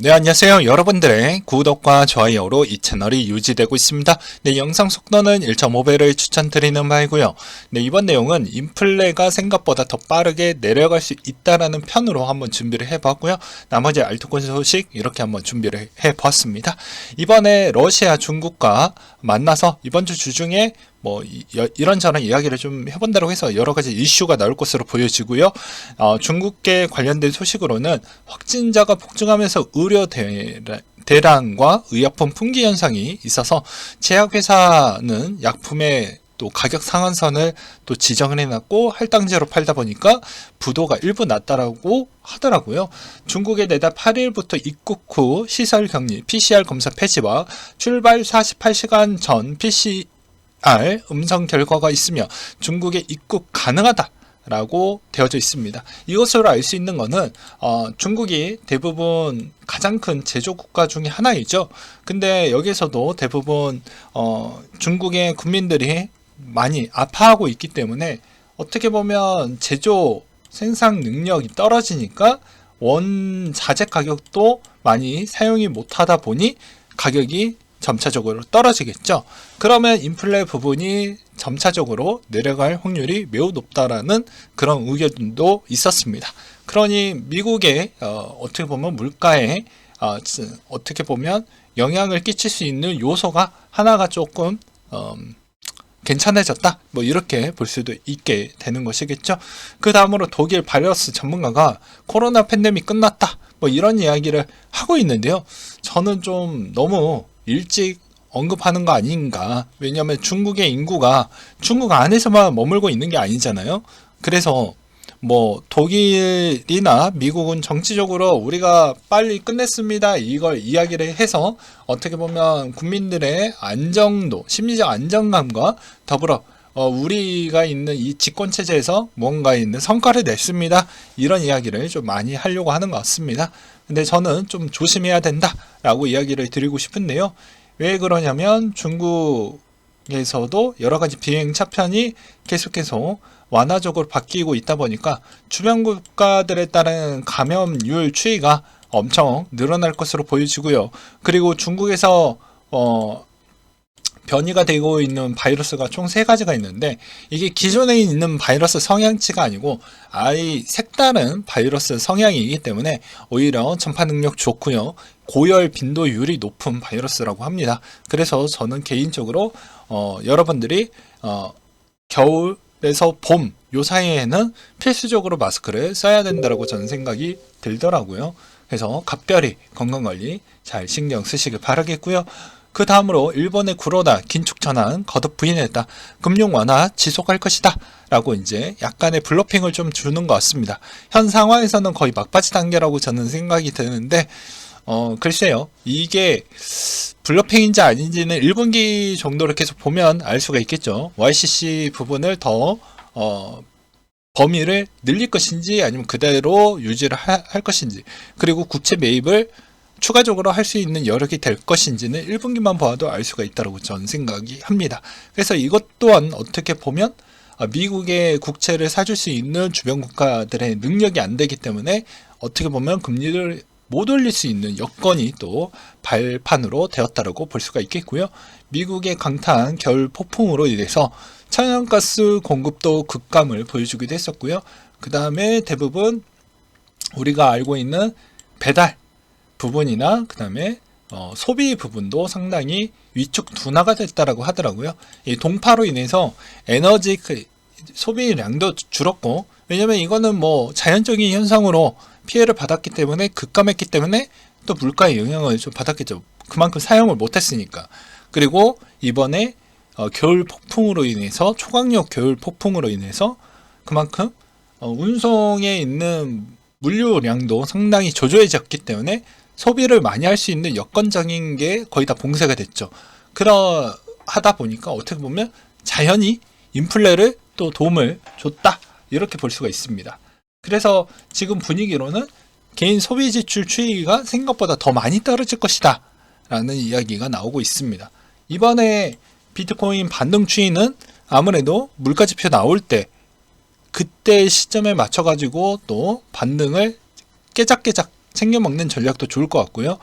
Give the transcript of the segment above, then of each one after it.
네, 안녕하세요. 여러분들의 구독과 좋아요로 이 채널이 유지되고 있습니다. 네, 영상 속도는 1.5배를 추천드리는 바이고요. 네, 이번 내용은 인플레가 생각보다 더 빠르게 내려갈 수 있다라는 편으로 한번 준비를 해봤고요. 나머지 알트코인 소식 이렇게 한번 준비를 해봤습니다. 이번에 러시아, 중국과 만나서 이번 주 주중에 이런저런 이야기를 좀 해본다고 해서 여러 가지 이슈가 나올 것으로 보여지고요. 중국계 관련된 소식으로는 확진자가 폭증하면서 의료 대란과 의약품 품귀 현상이 있어서 제약회사는 약품의 또 가격 상한선을 또 지정을 해놨고 할당제로 팔다 보니까 부도가 일부 났다라고 하더라고요. 중국에 내달 8일부터 입국 후 시설 격리, PCR 검사 폐지와 출발 48시간 전 PCR 음성 결과가 있으며 중국에 입국 가능하다 라고 되어져 있습니다. 이것으로 알 수 있는 것은 중국이 대부분 가장 큰 제조 국가 중에 하나이죠. 근데 여기서도 대부분 중국의 국민들이 많이 아파하고 있기 때문에 어떻게 보면 제조 생산 능력이 떨어지니까 원자재 가격도 많이 사용이 못하다 보니 가격이 점차적으로 떨어지겠죠. 그러면 인플레 부분이 점차적으로 내려갈 확률이 매우 높다라는 그런 의견도 있었습니다. 그러니 미국의 어떻게 보면 물가에 어떻게 보면 영향을 끼칠 수 있는 요소가 하나가 조금 괜찮아졌다, 이렇게 볼 수도 있게 되는 것이겠죠. 그 다음으로 독일 바이러스 전문가가 코로나 팬데믹 끝났다, 이런 이야기를 하고 있는데요. 저는 좀 너무 일찍 언급하는 거 아닌가. 왜냐하면 중국의 인구가 중국 안에서만 머물고 있는 게 아니잖아요. 그래서 독일이나 미국은 정치적으로 우리가 빨리 끝냈습니다, 이걸 이야기를 해서 어떻게 보면 국민들의 안정도, 심리적 안정감과 더불어 우리가 있는 이 집권 체제에서 뭔가 있는 성과를 냈습니다, 이런 이야기를 좀 많이 하려고 하는 것 같습니다. 근데 저는 좀 조심해야 된다라고 이야기를 드리고 싶은데요. 왜 그러냐면 중국에서도 여러 가지 비행 차편이 계속해서 완화적으로 바뀌고 있다 보니까 주변 국가들에 따른 감염률 추이가 엄청 늘어날 것으로 보여지고요. 그리고 중국에서 변이가 되고 있는 바이러스가 총 3가지가 있는데, 이게 기존에 있는 바이러스 성향치가 아니고 아예 색다른 바이러스 성향이기 때문에 오히려 전파 능력 좋고요, 고열 빈도율이 높은 바이러스라고 합니다. 그래서 저는 개인적으로 여러분들이 겨울에서 봄 요 사이에는 필수적으로 마스크를 써야 된다고 저는 생각이 들더라고요. 그래서 각별히 건강관리 잘 신경 쓰시길 바라겠고요. 그 다음으로 일본의 구로다 긴축 전환 거듭 부인했다. 금융 완화 지속할 것이다 라고 이제 약간의 블러핑을 좀 주는 것 같습니다. 현 상황에서는 거의 막바지 단계라고 저는 생각이 드는데 글쎄요, 이게 블러핑인지 아닌지는 1분기 정도를 계속 보면 알 수가 있겠죠. YCC 부분을 더 범위를 늘릴 것인지 아니면 그대로 유지를 할 것인지, 그리고 국채 매입을 추가적으로 할 수 있는 여력이 될 것인지는 1분기만 봐도 알 수가 있다고 저는 생각이 합니다. 그래서 이것 또한 어떻게 보면 미국의 국채를 사줄 수 있는 주변 국가들의 능력이 안 되기 때문에 어떻게 보면 금리를 못 올릴 수 있는 여건이 또 발판으로 되었다고 볼 수가 있겠고요. 미국의 강타한 겨울 폭풍으로 인해서 천연가스 공급도 급감을 보여주기도 했었고요. 그 다음에 대부분 우리가 알고 있는 배달 부분이나 그 다음에 소비 부분도 상당히 위축 둔화가 됐다라고 하더라고요. 이 동파로 인해서 에너지 소비량도 줄었고, 왜냐면 이거는 자연적인 현상으로 피해를 받았기 때문에 급감했기 때문에 또 물가에 영향을 좀 받았겠죠. 그만큼 사용을 못했으니까. 그리고 이번에 겨울 폭풍으로 인해서, 초강력 겨울 폭풍으로 인해서 그만큼 운송에 있는 물류량도 상당히 저조해졌기 때문에 소비를 많이 할 수 있는 여건적인 게 거의 다 봉쇄가 됐죠. 그러하다 보니까 어떻게 보면 자연히 인플레를 또 도움을 줬다, 이렇게 볼 수가 있습니다. 그래서 지금 분위기로는 개인 소비 지출 추이가 생각보다 더 많이 떨어질 것이다 라는 이야기가 나오고 있습니다. 이번에 비트코인 반등 추이는 아무래도 물가지표 나올 때 그때 시점에 맞춰 가지고 또 반등을 깨작깨작 챙겨 먹는 전략도 좋을 것 같고요.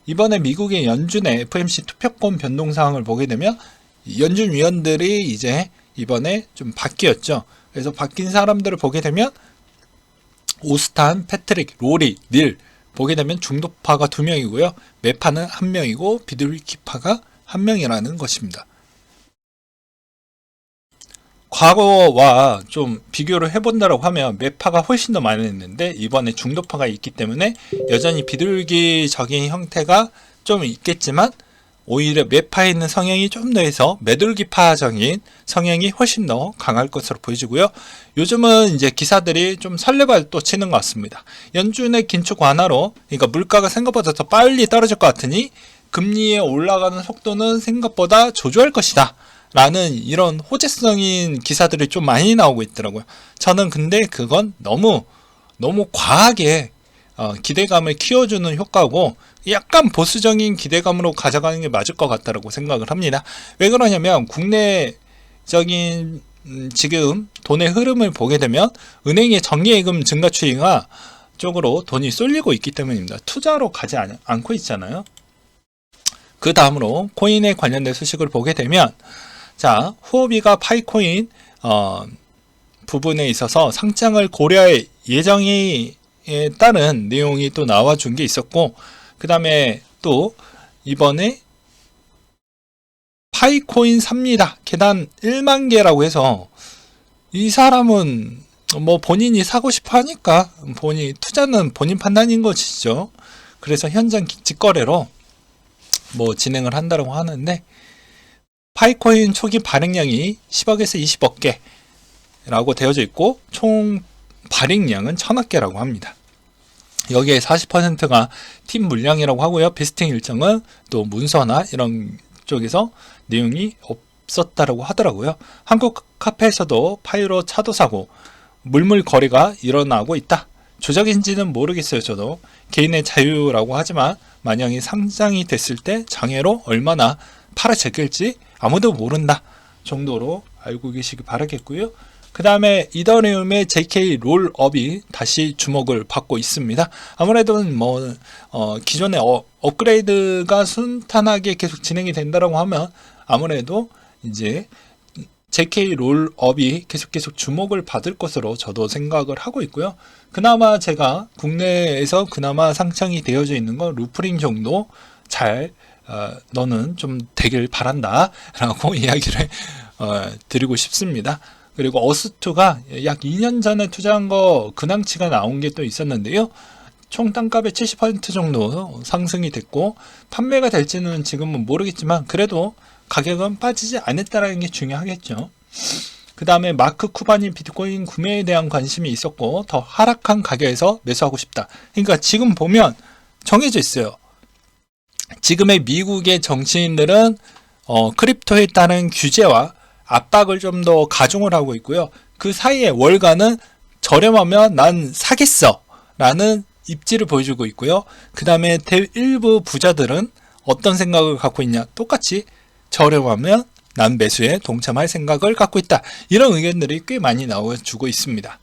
이번에 미국의 연준의 FOMC 투표권 변동 사항을 보게 되면 연준 위원들이 이제 이번에 좀 바뀌었죠. 그래서 바뀐 사람들을 보게 되면 오스탄, 패트릭, 로리, 닐 보게 되면 중도파가 2명이고요. 매파는 1명이고 비둘기파가 1명이라는 것입니다. 과거와 좀 비교를 해본다고 하면 매파가 훨씬 더 많았는데 이번에 중도파가 있기 때문에 여전히 비둘기적인 형태가 좀 있겠지만 오히려 매파에 있는 성향이 좀 더해서 매둘기파적인 성향이 훨씬 더 강할 것으로 보여지고요. 요즘은 이제 기사들이 좀 설레발도 치는 것 같습니다. 연준의 긴축 완화로, 그러니까 물가가 생각보다 더 빨리 떨어질 것 같으니 금리에 올라가는 속도는 생각보다 조조할 것이다 라는 이런 호재성인 기사들이 좀 많이 나오고 있더라고요. 저는 근데 그건 너무 과하게 기대감을 키워주는 효과고 약간 보수적인 기대감으로 가져가는 게 맞을 것 같다고 생각을 합니다. 왜 그러냐면 국내적인 지금 돈의 흐름을 보게 되면 은행의 정기예금 증가 추이가 쪽으로 돈이 쏠리고 있기 때문입니다. 투자로 가지 않고 있잖아요. 그 다음으로 코인에 관련된 소식을 보게 되면 자, 후오비가 파이코인 부분에 있어서 상장을 고려할 예정에 따른 내용이 또 나와준 게 있었고, 그 다음에 또 이번에 파이코인 삽니다. 계단 1만 개라고 해서 이 사람은 뭐 본인이 사고 싶어 하니까 투자는 본인 판단인 것이죠. 그래서 현장 직거래로 뭐 진행을 한다고 하는데 파이코인 초기 발행량이 10억에서 20억 개라고 되어져 있고 총 발행량은 1000억 개라고 합니다. 여기에 40%가 팀 물량이라고 하고요. 베스팅 일정은 또 문서나 이런 쪽에서 내용이 없었다라고 하더라고요. 한국 카페에서도 파이로 차도 사고 물물 거래가 일어나고 있다. 조작인지는 모르겠어요. 저도 개인의 자유라고 하지만 만약에 상장이 됐을 때 장애로 얼마나 팔아제낄지 아무도 모른다 정도로 알고 계시기 바라겠고요. 그 다음에 이더리움의 JK 롤업이 다시 주목을 받고 있습니다. 아무래도 기존의 업그레이드가 순탄하게 계속 진행이 된다라고 하면 아무래도 이제 JK 롤업이 계속 주목을 받을 것으로 저도 생각을 하고 있고요. 그나마 제가 국내에서 그나마 상장이 되어져 있는 건 루프링 정도 잘 너는 좀 되길 바란다 라고 이야기를 드리고 싶습니다. 그리고 어스2가 약 2년 전에 투자한 거 근황치가 나온 게 또 있었는데요. 총 땅값의 70% 정도 상승이 됐고 판매가 될지는 지금은 모르겠지만 그래도 가격은 빠지지 않았다는 게 중요하겠죠. 그 다음에 마크 쿠바니 비트코인 구매에 대한 관심이 있었고 더 하락한 가격에서 매수하고 싶다. 그러니까 지금 보면 정해져 있어요. 지금의 미국의 정치인들은 크립토에 따른 규제와 압박을 좀 더 가중을 하고 있고요. 그 사이에 월가는 저렴하면 난 사겠어 라는 입지를 보여주고 있고요. 그 다음에 일부 부자들은 어떤 생각을 갖고 있냐, 똑같이 저렴하면 난 매수에 동참할 생각을 갖고 있다. 이런 의견들이 꽤 많이 나와주고 있습니다.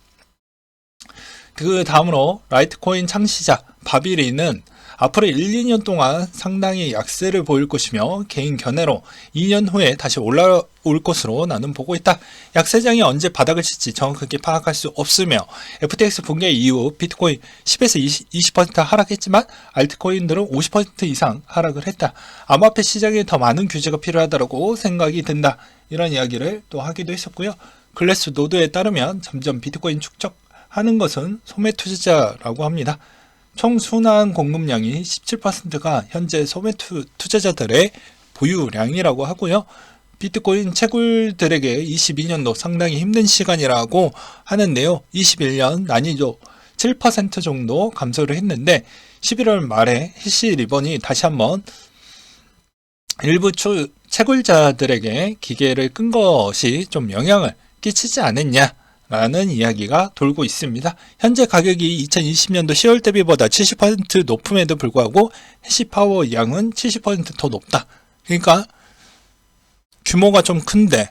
그 다음으로 라이트코인 창시자 바비리는 앞으로 1, 2년 동안 상당히 약세를 보일 것이며 개인 견해로 2년 후에 다시 올라올 것으로 나는 보고 있다. 약세장이 언제 바닥을 칠지 정확하게 파악할 수 없으며 FTX 붕괴 이후 비트코인 10에서 20% 하락했지만 알트코인들은 50% 이상 하락을 했다. 암호화폐 시장에 더 많은 규제가 필요하다고 생각이 든다. 이런 이야기를 또 하기도 했었고요. 글래스 노드에 따르면 점점 비트코인 축적하는 것은 소매 투자자라고 합니다. 총 순환 공급량이 17%가 현재 소매 투자자들의 보유량이라고 하고요. 비트코인 채굴들에게 22년도 상당히 힘든 시간이라고 하는데요. 21년 난이도 7% 정도 감소를 했는데 11월 말에 해시 리본이 다시 한번 일부 채굴자들에게 기계를 끈 것이 좀 영향을 끼치지 않았냐 라는 이야기가 돌고 있습니다. 현재 가격이 2020년도 10월 대비보다 70% 높음에도 불구하고 해시파워 양은 70% 더 높다. 그러니까 규모가 좀 큰데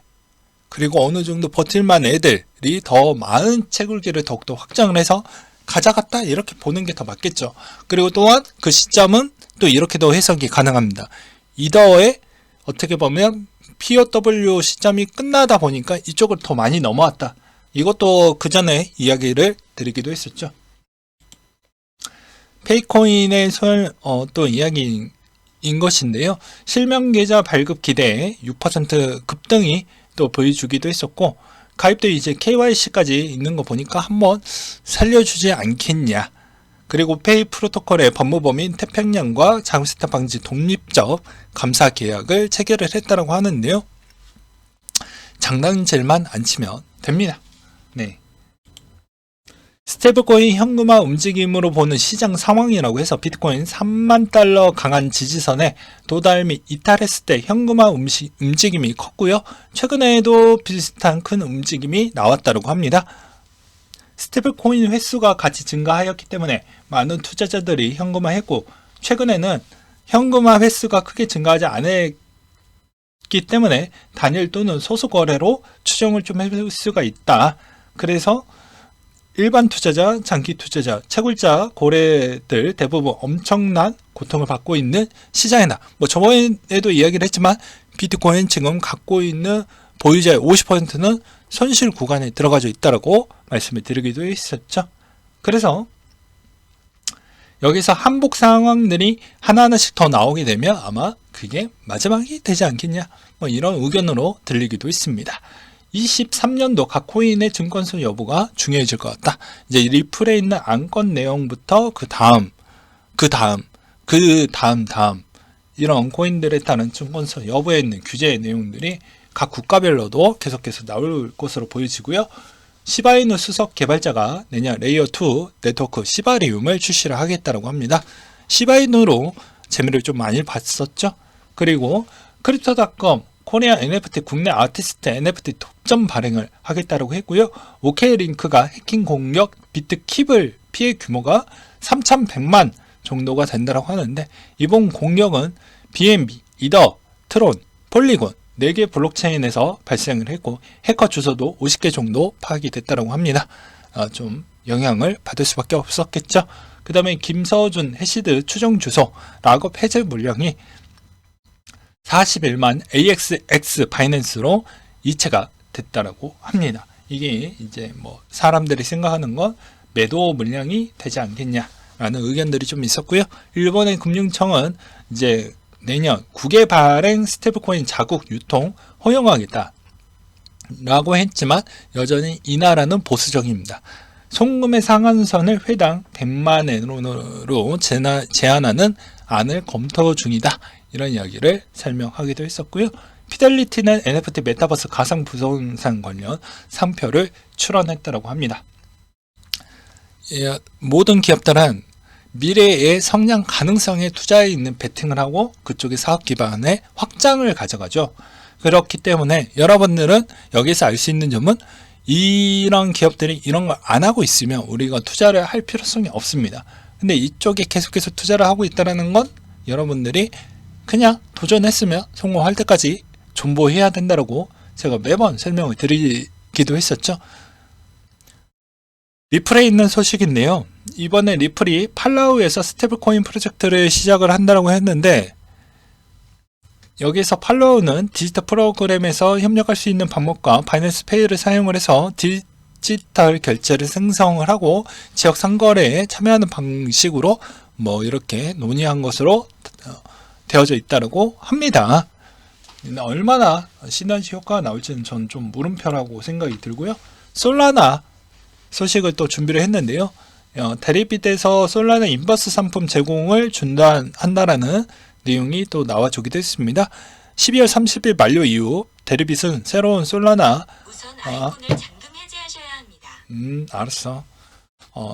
그리고 어느 정도 버틸만 애들이 더 많은 채굴기를 더욱더 확장을 해서 가져갔다 이렇게 보는 게 더 맞겠죠. 그리고 또한 그 시점은 또 이렇게도 해석이 가능합니다. 이더의 어떻게 보면 POW 시점이 끝나다 보니까 이쪽으로 더 많이 넘어왔다. 이것도 그 전에 이야기를 드리기도 했었죠. 페이코인의 또 이야기인 것인데요. 실명 계좌 발급 기대에 6% 급등이 또 보여주기도 했었고, 가입도 이제 KYC까지 있는 거 보니까 한번 살려주지 않겠냐. 그리고 페이 프로토콜의 법무법인 태평양과 자금세탁 방지 독립적 감사 계약을 체결을 했다고 하는데요. 장난질만 안 치면 됩니다. 네. 스테이블코인 현금화 움직임으로 보는 시장 상황이라고 해서 비트코인 3만 달러 강한 지지선에 도달 및 이탈했을 때 현금화 움직임이 컸고요. 최근에도 비슷한 큰 움직임이 나왔다고 합니다. 스테이블코인 횟수가 같이 증가하였기 때문에 많은 투자자들이 현금화했고, 최근에는 현금화 횟수가 크게 증가하지 않았기 때문에 단일 또는 소수 거래로 추정을 좀 해볼 수가 있다. 그래서 일반 투자자, 장기 투자자, 채굴자, 고래들 대부분 엄청난 고통을 받고 있는 시장이다. 저번에도 이야기를 했지만 비트코인 지금 갖고 있는 보유자의 50%는 손실 구간에 들어가져 있다고 말씀을 드리기도 했었죠. 그래서 여기서 한복 상황들이 하나하나씩 더 나오게 되면 아마 그게 마지막이 되지 않겠냐, 이런 의견으로 들리기도 했습니다. 23년도 각 코인의 증권서 여부가 중요해질 것 같다. 이제 리플에 있는 안건 내용부터 그 다음 이런 코인들에 따른 증권서 여부에 있는 규제 내용들이 각 국가별로도 계속해서 나올 것으로 보여지고요. 시바이누 수석 개발자가 내년 레이어2 네트워크 시바리움을 출시를 하겠다고 합니다. 시바이누로 재미를 좀 많이 봤었죠. 그리고 크립토닷컴 코리아 NFT 국내 아티스트 NFT 독점 발행을 하겠다고 했고요. OK링크가 해킹 공격 비트킵을 피해 규모가 3,100만 정도가 된다고 하는데, 이번 공격은 BNB, 이더, 트론, 폴리곤 4개 블록체인에서 발생을 했고, 해커 주소도 50개 정도 파악이 됐다고 합니다. 좀 영향을 받을 수밖에 없었겠죠. 그 다음에 김서준 해시드 추정 주소 락업 해제 물량이 41만 AXX 바이낸스로 이체가 됐다라고 합니다. 이게 이제 사람들이 생각하는 건 매도 물량이 되지 않겠냐라는 의견들이 좀 있었고요. 일본의 금융청은 이제 내년 국외 발행 스테이블코인 자국 유통 허용하겠다 라고 했지만 여전히 이 나라는 보수적입니다. 송금의 상한선을 회당 100만 엔으로 제한하는 안을 검토 중이다, 이런 이야기를 설명하기도 했었고요. 피델리티는 NFT 메타버스 가상 부동산 관련 상표를 출원했다고 합니다. 모든 기업들은 미래의 성장 가능성에 투자해 있는 베팅을 하고 그쪽의 사업 기반의 확장을 가져가죠. 그렇기 때문에 여러분들은 여기서 알 수 있는 점은 이런 기업들이 이런 걸 안 하고 있으면 우리가 투자를 할 필요성이 없습니다. 근데 이쪽에 계속해서 투자를 하고 있다는 건 여러분들이 그냥 도전했으면 성공할 때까지 존버해야 된다고 제가 매번 설명을 드리기도 했었죠. 리플에 있는 소식인데요. 이번에 리플이 팔라우에서 스테이블코인 프로젝트를 시작을 한다고 했는데, 여기서 팔라우는 디지털 프로그램에서 협력할 수 있는 방법과 바이낸스 페이를 사용을 해서 디지털 결제를 생성을 하고 지역 상거래에 참여하는 방식으로 이렇게 논의한 것으로 되어져 있다고 합니다. 얼마나 시너지 효과가 나올지는 전 좀 물음표라고 생각이 들고요. 솔라나 소식을 또 준비를 했는데요. 대리빗에서 솔라나 인버스 상품 제공을 중단한다라는 내용이 또 나와주기도 했습니다. 12월 30일 만료 이후 대리빗은 새로운 솔라나 우선 아이폰을 잠금 해제하셔야 합니다. 알았어.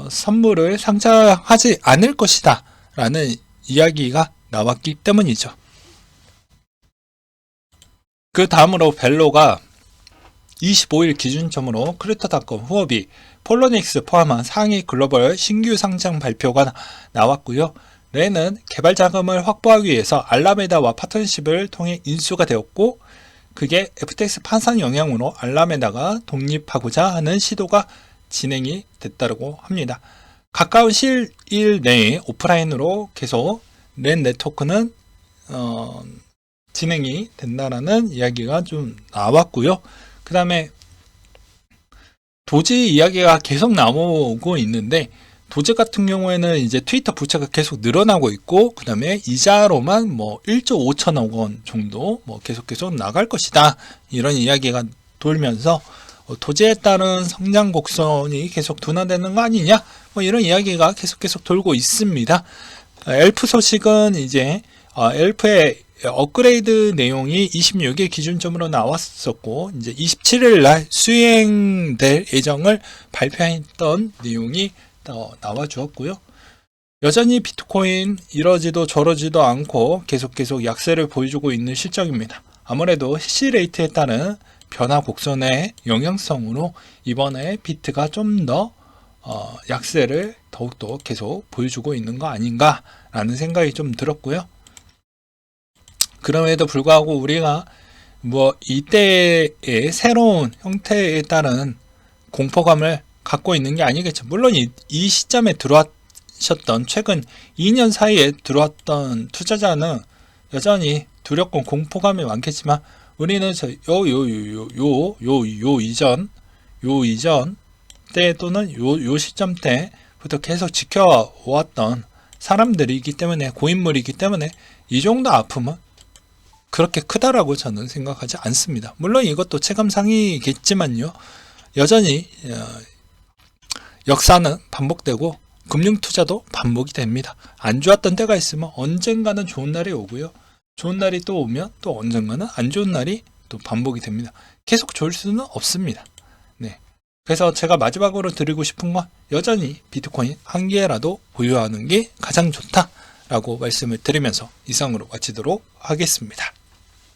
선물을 상장하지 않을 것이다 라는 이야기가 나왔기 때문이죠. 그 다음으로 벨로가 25일 기준점으로 크립토닷컴, 후오비, 폴로닉스 포함한 상위 글로벌 신규 상장 발표가 나왔고요. 레는 개발 자금을 확보하기 위해서 알라메다와 파트너십을 통해 인수가 되었고, 그게 FTX 파산 영향으로 알라메다가 독립하고자 하는 시도가 진행이 됐다고 합니다. 가까운 시일 내에 오프라인으로 계속 랜 네트워크는 진행이 된다라는 이야기가 좀 나왔고요. 그 다음에 도지 이야기가 계속 나오고 있는데, 도지 같은 경우에는 이제 트위터 부채가 계속 늘어나고 있고, 그 다음에 이자로만 뭐 1조 5천억 원 정도 뭐 계속 나갈 것이다, 이런 이야기가 돌면서 도지에 따른 성장 곡선이 계속 둔화되는 거 아니냐, 뭐 이런 이야기가 계속 돌고 있습니다. 엘프 소식은 이제 엘프의 업그레이드 내용이 26일 기준점으로 나왔었고, 이제 27일 날 수행될 예정을 발표했던 내용이 나와 주었고요. 여전히 비트코인 이러지도 저러지도 않고 계속 약세를 보여주고 있는 실정입니다. 아무래도 해시레이트에 따른 변화 곡선의 영향성으로 이번에 비트가 좀 더 약세를 더욱더 계속 보여주고 있는 거 아닌가라는 생각이 좀 들었고요. 그럼에도 불구하고 우리가 뭐 이때의 새로운 형태에 따른 공포감을 갖고 있는 게 아니겠죠. 물론 이 시점에 들어왔셨던, 최근 2년 사이에 들어왔던 투자자는 여전히 두렵고 공포감이 많겠지만, 우리는 요 이전 때 또는 요 시점 때부터 계속 지켜왔던 사람들이기 때문에, 고인물이기 때문에 이 정도 아픔은 그렇게 크다라고 저는 생각하지 않습니다. 물론 이것도 체감상이겠지만요, 여전히 역사는 반복되고 금융투자도 반복이 됩니다. 안 좋았던 때가 있으면 언젠가는 좋은 날이 오고요, 좋은 날이 또 오면 또 언젠가는 안 좋은 날이 또 반복이 됩니다. 계속 좋을 수는 없습니다. 네. 그래서 제가 마지막으로 드리고 싶은 건, 여전히 비트코인 한 개라도 보유하는 게 가장 좋다라고 말씀을 드리면서 이상으로 마치도록 하겠습니다.